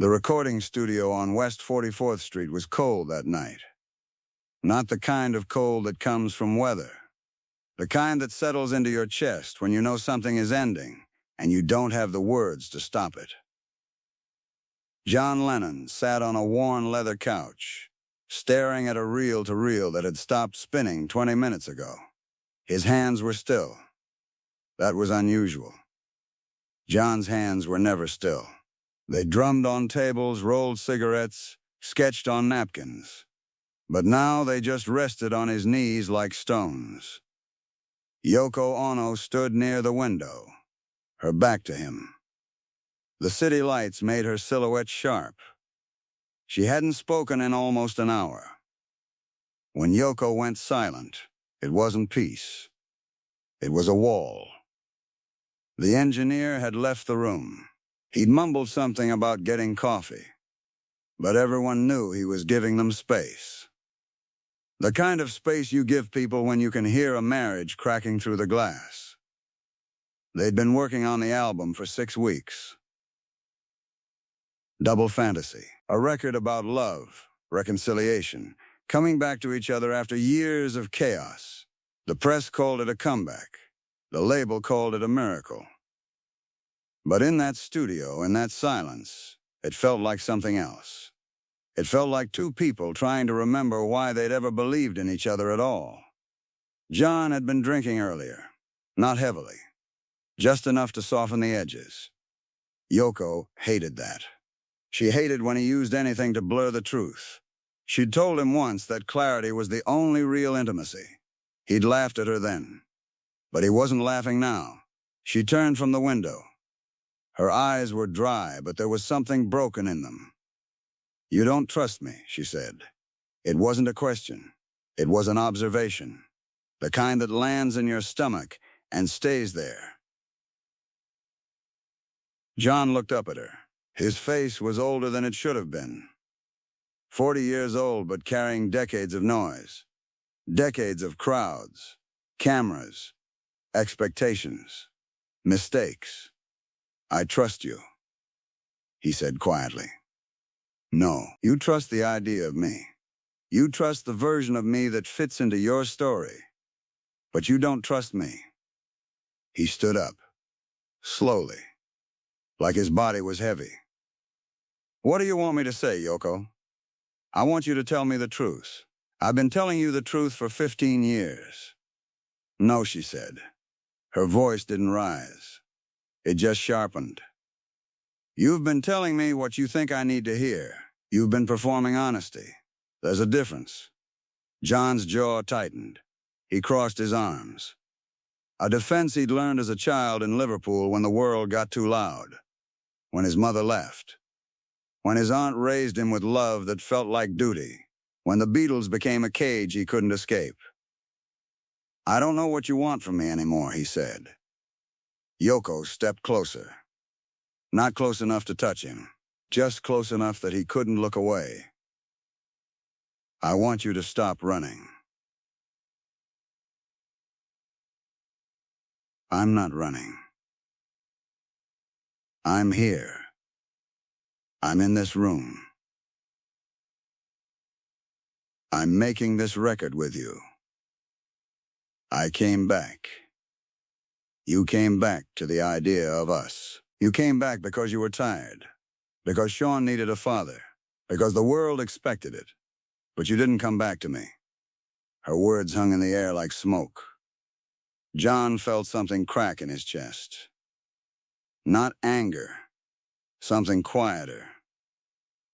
The recording studio on West 44th Street was cold that night. Not the kind of cold that comes from weather. The kind that settles into your chest when you know something is ending and you don't have the words to stop it. John Lennon sat on a worn leather couch, staring at a reel-to-reel that had stopped spinning 20 minutes ago. His hands were still. That was unusual. John's hands were never still. They drummed on tables, rolled cigarettes, sketched on napkins. But now they just rested on his knees like stones. Yoko Ono stood near the window, her back to him. The city lights made her silhouette sharp. She hadn't spoken in almost an hour. When Yoko went silent, it wasn't peace. It was a wall. The engineer had left the room. He'd mumbled something about getting coffee, but everyone knew he was giving them space. The kind of space you give people when you can hear a marriage cracking through the glass. They'd been working on the album for 6 weeks. Double Fantasy, a record about love, reconciliation, coming back to each other after years of chaos. The press called it a comeback. The label called it a miracle. But in that studio, in that silence, it felt like something else. It felt like two people trying to remember why they'd ever believed in each other at all. John had been drinking earlier, not heavily, just enough to soften the edges. Yoko hated that. She hated when he used anything to blur the truth. She'd told him once that clarity was the only real intimacy. He'd laughed at her then. But he wasn't laughing now. She turned from the window. Her eyes were dry, but there was something broken in them. "You don't trust me," she said. It wasn't a question. It was an observation. The kind that lands in your stomach and stays there. John looked up at her. His face was older than it should have been. 40 years old, but carrying decades of noise. Decades of crowds, cameras, expectations, mistakes. "I trust you," he said quietly. "No, you trust the idea of me. You trust the version of me that fits into your story. But you don't trust me." He stood up, slowly, like his body was heavy. "What do you want me to say, Yoko? I want you to tell me the truth. I've been telling you the truth for 15 years. "No," she said. Her voice didn't rise. It just sharpened. "You've been telling me what you think I need to hear. You've been performing honesty. There's a difference." John's jaw tightened. He crossed his arms. A defense he'd learned as a child in Liverpool when the world got too loud. When his mother left. When his aunt raised him with love that felt like duty. When the Beatles became a cage he couldn't escape. "I don't know what you want from me anymore," he said. Yoko stepped closer. Not close enough to touch him, just close enough that he couldn't look away. "I want you to stop running." "I'm not running. I'm here. I'm in this room. I'm making this record with you. I came back. You came back to the idea of us. You came back because you were tired. Because Sean needed a father. Because the world expected it. But you didn't come back to me." Her words hung in the air like smoke. John felt something crack in his chest. Not anger. Something quieter.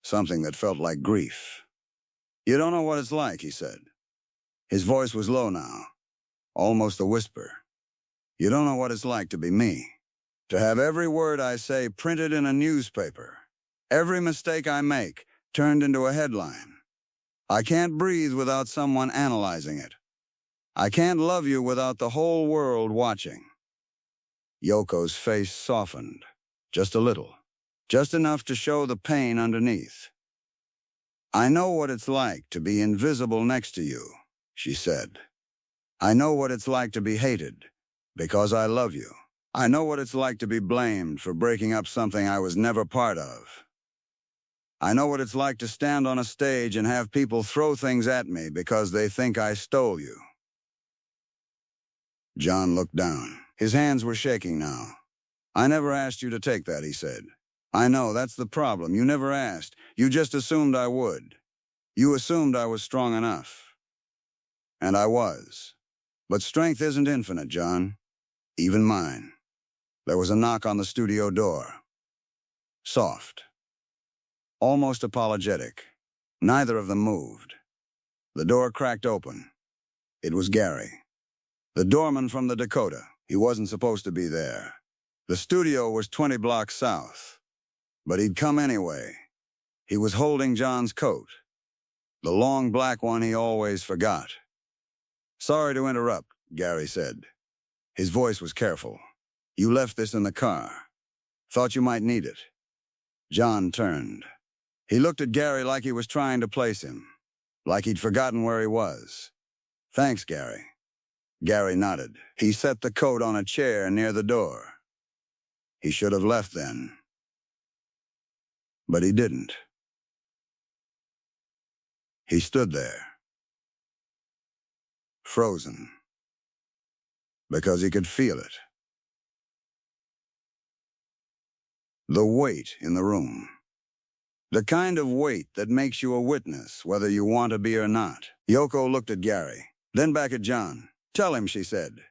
Something that felt like grief. "You don't know what it's like," he said. His voice was low now, almost a whisper. "You don't know what it's like to be me. To have every word I say printed in a newspaper. Every mistake I make turned into a headline. I can't breathe without someone analyzing it. I can't love you without the whole world watching." Yoko's face softened, just a little, just enough to show the pain underneath. "I know what it's like to be invisible next to you," she said. "I know what it's like to be hated, because I love you. I know what it's like to be blamed for breaking up something I was never part of. I know what it's like to stand on a stage and have people throw things at me because they think I stole you." John looked down. His hands were shaking now. "I never asked you to take that," he said. "I know, that's the problem. You never asked. You just assumed I would. You assumed I was strong enough." And I was. But strength isn't infinite, John. Even mine. There was a knock on the studio door. Soft. Almost apologetic. Neither of them moved. The door cracked open. It was Gary. The doorman from the Dakota. He wasn't supposed to be there. The studio was 20 blocks south. But he'd come anyway. He was holding John's coat. The long black one he always forgot. "Sorry to interrupt," Gary said. His voice was careful. "You left this in the car. Thought you might need it." John turned. He looked at Gary like he was trying to place him. Like he'd forgotten where he was. "Thanks, Gary." Gary nodded. He set the coat on a chair near the door. He should have left then. But he didn't. He stood there. Frozen. Because he could feel it. The weight in the room. The kind of weight that makes you a witness, whether you want to be or not. Yoko looked at Gary, then back at John. "Tell him," she said.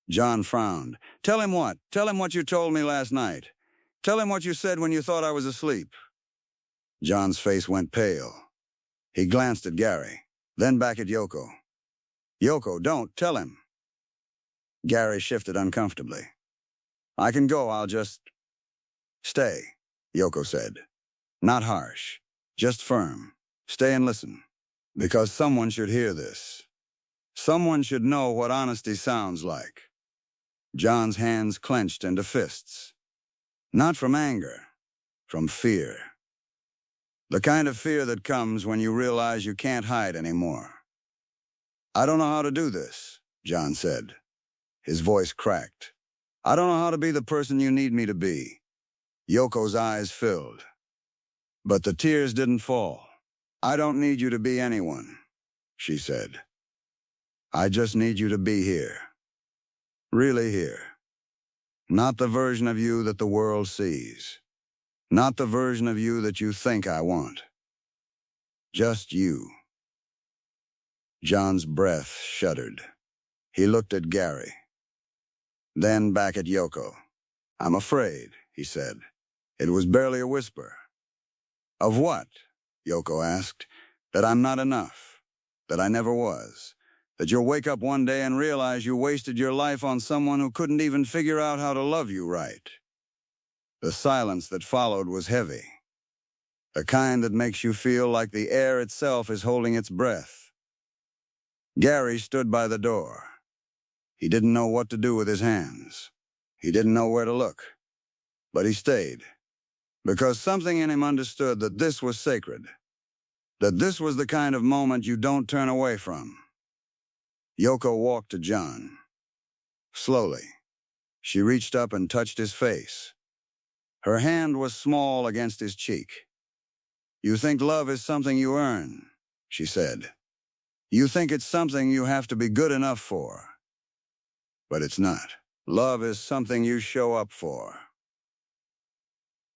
John frowned. "Tell him what? Tell him what you told me last night. Tell him what you said when you thought I was asleep." John's face went pale. He glanced at Gary, then back at Yoko. "Yoko, don't. Tell him." Gary shifted uncomfortably. "I can go. I'll just—" "Stay," Yoko said. Not harsh, just firm. "Stay and listen. Because someone should hear this. Someone should know what honesty sounds like." John's hands clenched into fists. Not from anger, from fear. The kind of fear that comes when you realize you can't hide anymore. "I don't know how to do this," John said. His voice cracked. "I don't know how to be the person you need me to be." Yoko's eyes filled. But the tears didn't fall. "I don't need you to be anyone," she said. "I just need you to be here. Really here. Not the version of you that the world sees. Not the version of you that you think I want. Just you." John's breath shuddered. He looked at Gary. Then back at Yoko. "I'm afraid," he said. It was barely a whisper. "Of what?" Yoko asked. "That I'm not enough. That I never was. That you'll wake up one day and realize you wasted your life on someone who couldn't even figure out how to love you right." The silence that followed was heavy. The kind that makes you feel like the air itself is holding its breath. Gary stood by the door. He didn't know what to do with his hands. He didn't know where to look. But he stayed. Because something in him understood that this was sacred. That this was the kind of moment you don't turn away from. Yoko walked to John. Slowly. She reached up and touched his face. Her hand was small against his cheek. "You think love is something you earn," she said. "You think it's something you have to be good enough for. But it's not. Love is something you show up for.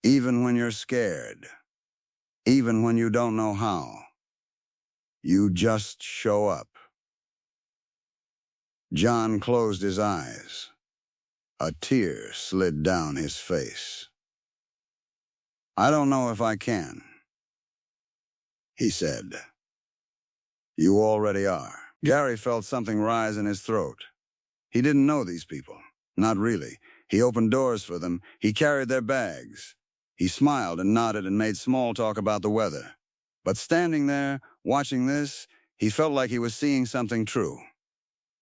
Even when you're scared. Even when you don't know how. You just show up." John closed his eyes. A tear slid down his face. "I don't know if I can," he said. "You already are." Gary felt something rise in his throat. He didn't know these people. Not really. He opened doors for them. He carried their bags. He smiled and nodded and made small talk about the weather. But standing there, watching this, he felt like he was seeing something true.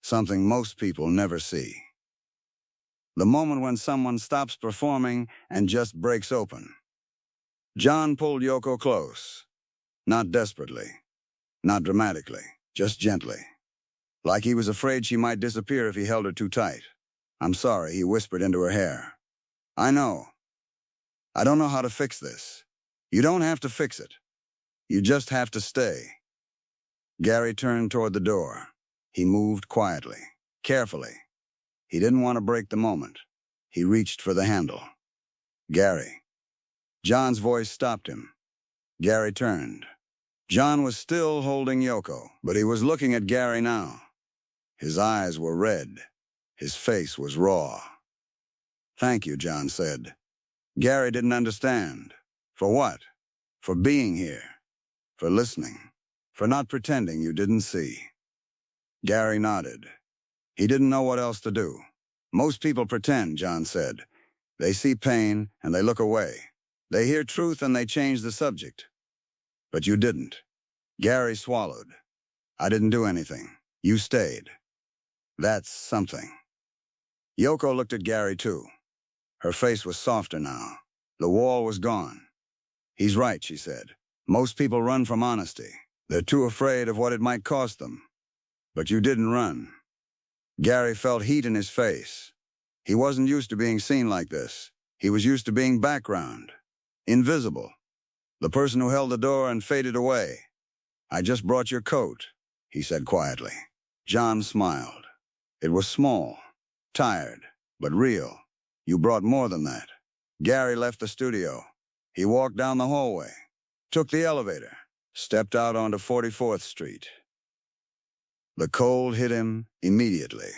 Something most people never see. The moment when someone stops performing and just breaks open. John pulled Yoko close. Not desperately. Not dramatically. Just gently. Like he was afraid she might disappear if he held her too tight. "I'm sorry," he whispered into her hair. "I know. I don't know how to fix this. You don't have to fix it. You just have to stay. Gary turned toward the door. He moved quietly, carefully. He didn't want to break the moment. He reached for the handle. Gary. John's voice stopped him. Gary turned. John was still holding Yoko, but he was looking at Gary now. His eyes were red. His face was raw. "Thank you," John said. Gary didn't understand. For what? For being here. For listening. For not pretending you didn't see. Gary nodded. He didn't know what else to do. "Most people pretend," John said. "They see pain and they look away. They hear truth and they change the subject. But you didn't." Gary swallowed. "I didn't do anything. You stayed. That's something." Yoko looked at Gary too. Her face was softer now. The wall was gone. "He's right," she said. "Most people run from honesty. They're too afraid of what it might cost them. But you didn't run." Gary felt heat in his face. He wasn't used to being seen like this. He was used to being background. Invisible. The person who held the door and faded away. "I just brought your coat," he said quietly. John smiled. It was small, tired, but real. "You brought more than that." Gary left the studio. He walked down the hallway, took the elevator, stepped out onto 44th Street. The cold hit him immediately.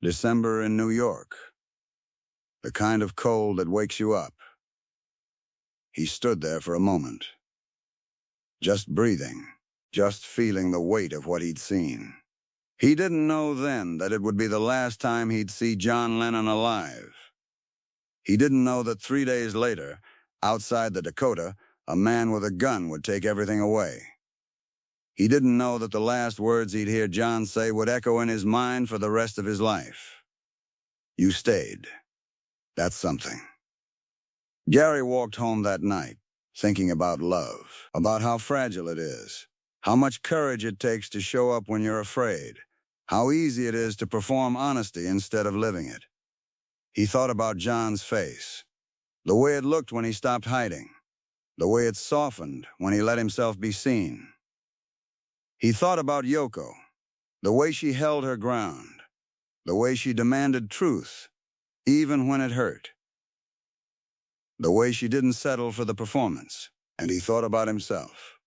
December in New York. The kind of cold that wakes you up. He stood there for a moment. Just breathing, just feeling the weight of what he'd seen. He didn't know then that it would be the last time he'd see John Lennon alive. He didn't know that 3 days later, outside the Dakota, a man with a gun would take everything away. He didn't know that the last words he'd hear John say would echo in his mind for the rest of his life. "You stayed. That's something." Gary walked home that night, thinking about love, about how fragile it is, how much courage it takes to show up when you're afraid, how easy it is to perform honesty instead of living it. He thought about John's face, the way it looked when he stopped hiding, the way it softened when he let himself be seen. He thought about Yoko, the way she held her ground, the way she demanded truth, even when it hurt, the way she didn't settle for the performance. And he thought about himself,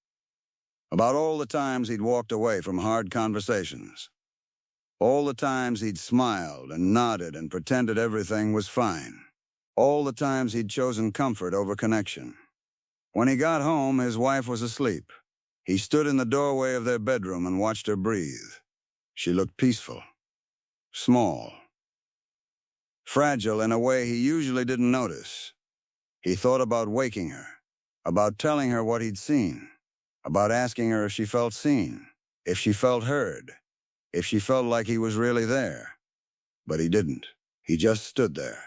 about all the times he'd walked away from hard conversations, all the times he'd smiled and nodded and pretended everything was fine, all the times he'd chosen comfort over connection. When he got home, his wife was asleep. He stood in the doorway of their bedroom and watched her breathe. She looked peaceful, small, fragile in a way he usually didn't notice. He thought about waking her, about telling her what he'd seen, about asking her if she felt seen, if she felt heard, if she felt like he was really there. But he didn't. He just stood there,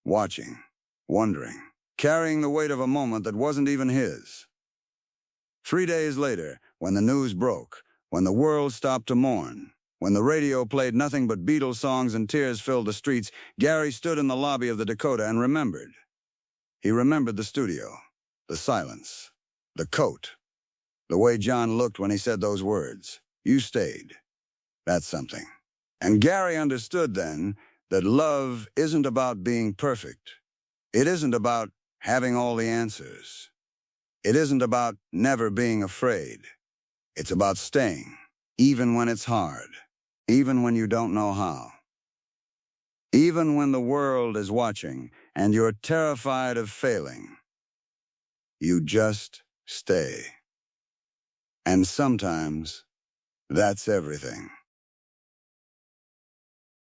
watching, wondering, carrying the weight of a moment that wasn't even his. 3 days later, when the news broke, when the world stopped to mourn, when the radio played nothing but Beatles songs and tears filled the streets, Gary stood in the lobby of the Dakota and remembered. He remembered the studio, the silence, the coat, the way John looked when he said those words. "You stayed. That's something." And Gary understood then that love isn't about being perfect. It isn't about having all the answers. It isn't about never being afraid. It's about staying, even when it's hard, even when you don't know how. Even when the world is watching and you're terrified of failing. You just stay. And sometimes, that's everything.